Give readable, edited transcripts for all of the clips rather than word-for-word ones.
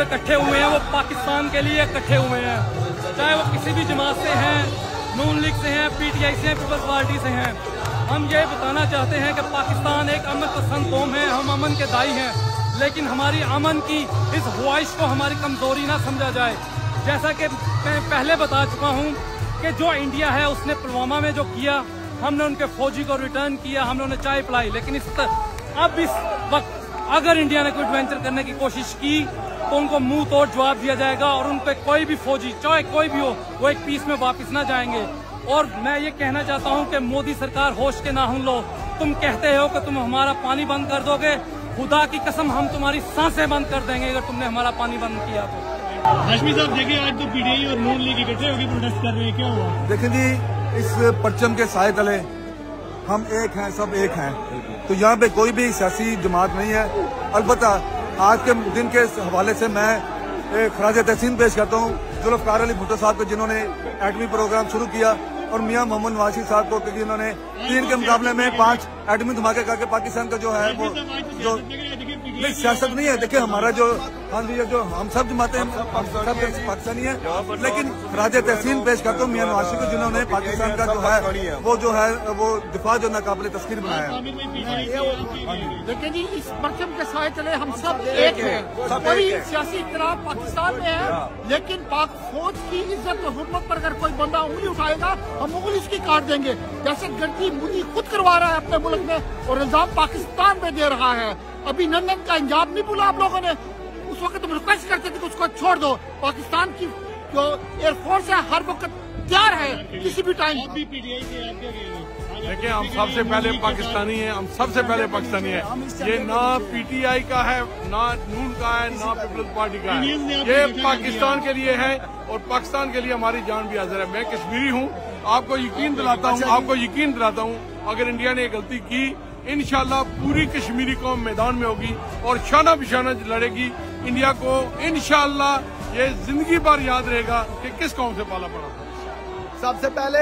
जो इकट्ठे हुए हैं वो पाकिस्तान के लिए इकट्ठे हुए हैं, चाहे वो किसी भी जमात से हैं, नून लीग से हैं, PTI से हैं, पीपल्स पार्टी से हैं। हम ये बताना चाहते हैं कि पाकिस्तान एक अमन पसंद कौम है, हम अमन के दाई हैं, लेकिन हमारी अमन की इस ख्वाहिश को हमारी कमजोरी ना समझा जाए। जैसा कि मैं पहले बता चुका हूँ कि जो इंडिया है उसने पुलवामा में जो किया, हमने उनके फौजी को रिटर्न किया, हमने उन्हें चाय पिलाई, लेकिन अब इस वक्त अगर इंडिया ने कोई एडवेंचर करने की कोशिश की तो उनको मुंह तोड़ जवाब दिया जाएगा और उन पे कोई भी फौजी चाहे कोई भी हो वो एक पीस में वापस ना जाएंगे। और मैं ये कहना चाहता हूँ कि मोदी सरकार होश के नाखून लो। तुम कहते हो कि तुम हमारा पानी बंद कर दोगे, खुदा की कसम हम तुम्हारी सांसें बंद कर देंगे अगर तुमने हमारा पानी बंद किया तो। हाशमी साहब देखिए, आज तो PTI और नून लीग इकट्ठे होकर प्रोटेस्ट कर रहे हैं, क्या हुआ? देखिए जी, इस परचम के साए तले हम एक हैं, सब एक हैं, तो यहाँ पे कोई भी सियासी जमात नहीं है। अलबत्ता आज के दिन के हवाले से मैं खराज तहसीन पेश करता हूँ जुल्फकार अली भुट्टो साहब को, जिन्होंने एटमी प्रोग्राम शुरू किया, और मियां मोहम्मद नवाज साहब को, क्योंकि इन्होंने 3 के मुकाबले में 5 एटमी धमाके करके पाकिस्तान का जो है वो जो नहीं सियासत नहीं है। देखिए हमारा जो हाँ जी जो हम सब जमाते हैं सब पाकिस्तानी है, लेकिन खराज तहसीन पेश करता हूँ मियां नवाज को, जिन्होंने पाकिस्तान का जो है वो दिफा जो नाकाबिले तस्कीर बनाया। देखिए जी, इस परचम के साए तले हम सब एक हैं। कोई सियासी इख्तिलाफ पाकिस्तान में है, लेकिन पाक फौज की इज्जत और हुर्मत पर अगर कोई बंदा उंगली उठाएगा हम उंगली उसकी काट देंगे। जैसे गलती मोदी खुद करवा रहा है अपने मुल्क में और इल्जाम पाकिस्तान पे दे रहा है। अभी नंदन का इंजाम नहीं भूला आप लोगों ने, उस वक्त तुम रिक्वेस्ट करते थे कि उसको छोड़ दो। पाकिस्तान की जो एयरफोर्स है हर वक्त तैयार है किसी भी टाइम। देखिए हम सबसे पहले पाकिस्तानी हैं, हम सबसे पहले पाकिस्तानी हैं। ये ना PTI का है, ना नून का है, ना पीपल्स पार्टी का है, ये पाकिस्तान के लिए है और पाकिस्तान के लिए हमारी जान भी हाजिर है। मैं कश्मीरी हूँ, आपको यकीन दिलाता हूँ अगर इंडिया ने गलती की इंशाल्लाह पूरी कश्मीरी कौम मैदान में होगी और शाना बिशाना लड़ेगी। इंडिया को इंशाल्लाह ये जिंदगी भर याद रहेगा कि किस कौम से पाला पड़ा था। सबसे पहले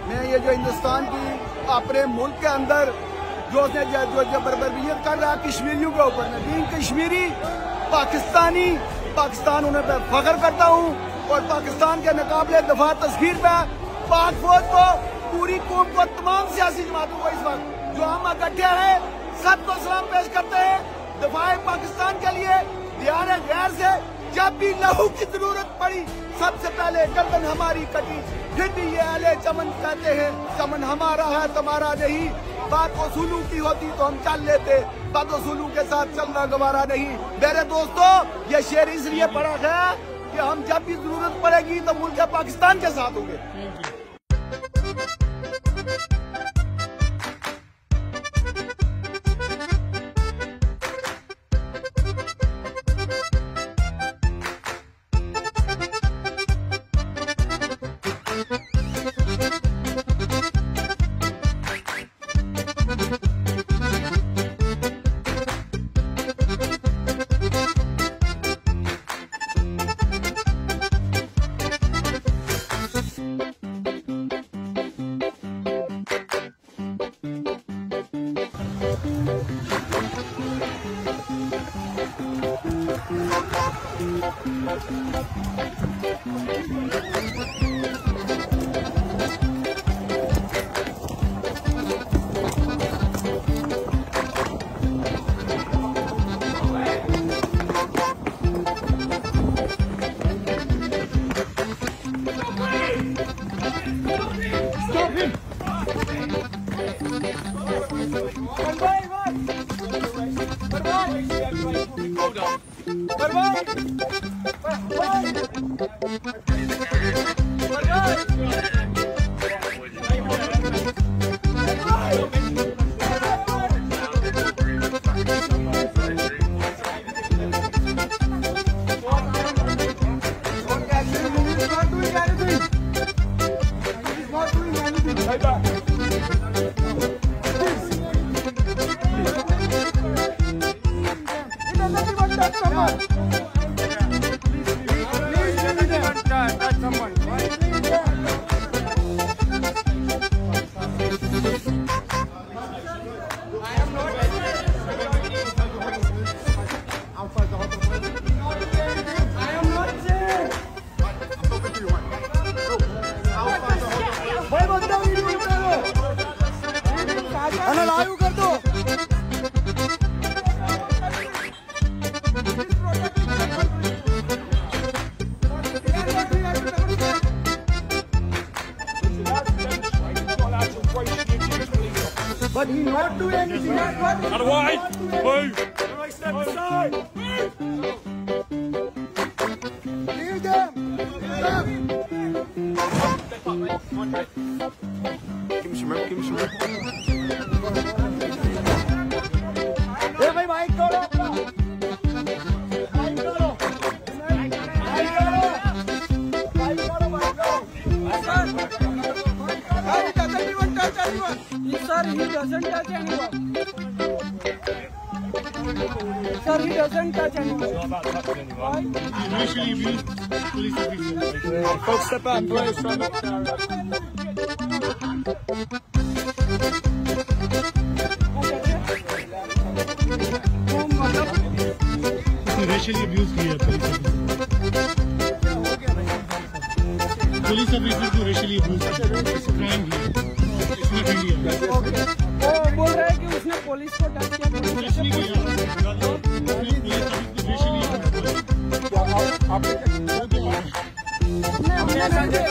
मैं ये जो हिंदुस्तान की अपने मुल्क के अंदर जो बर्बरियत कर रहा है कश्मीरियों के ऊपर, मैं बीइंग कश्मीरी पाकिस्तानी, पाकिस्तान उन्हें पे फख्र करता हूँ और पाकिस्तान के मुकाबले दफा तस्वीर में पाक फौज को, पूरी कौम को, तमाम सियासी जमातों को इस वक्त जो हम इकट्ठे हैं सबको सलाम पेश करते हैं। दफाए पाकिस्तान के लिए दियार गैर से जब भी लहू की जरूरत पड़ी सबसे पहले गर्दन हमारी कटी, फिर भी ये अहले चमन कहते हैं चमन हमारा है तुम्हारा नहीं। बात वसूलू की होती तो हम चल लेते, बात वसूलू के साथ चलना गवारा नहीं। मेरे दोस्तों, ये शेर इसलिए पड़ा है कि हम जब भी जरूरत पड़ेगी तो मुल्क पाकिस्तान के साथ होंगे। not do anything. Step aside. Leave them. भाई माइक करो अपना, माइक करो, माइक करो, माइक करो, माइक करो। Sir, he doesn't touch anyone. Sir, he doesn't touch anyone. Racially abused police officer. Folks, step back, please. Racially abused किया police officer को racially abused किया, crime किया, इसमें इंडिया। वो बोल रहा है कि उसने पुलिस को टच किया, Racially किया, पुलिस ऑफिसर को racially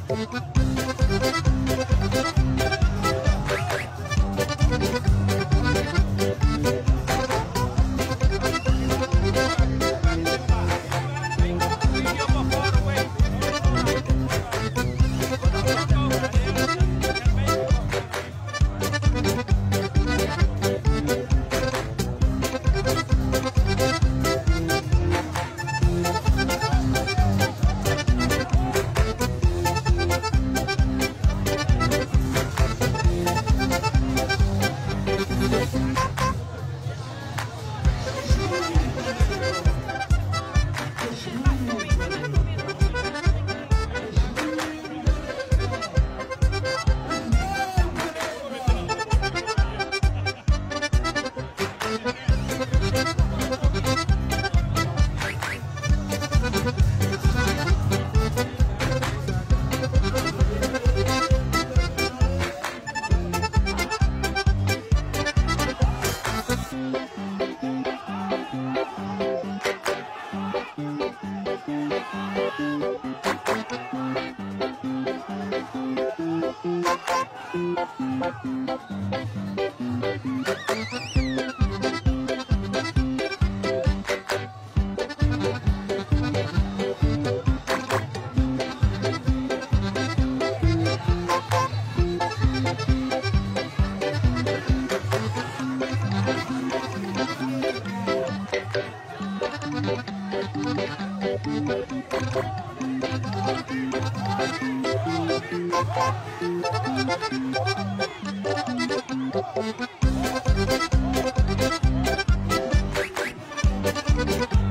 Thank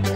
you.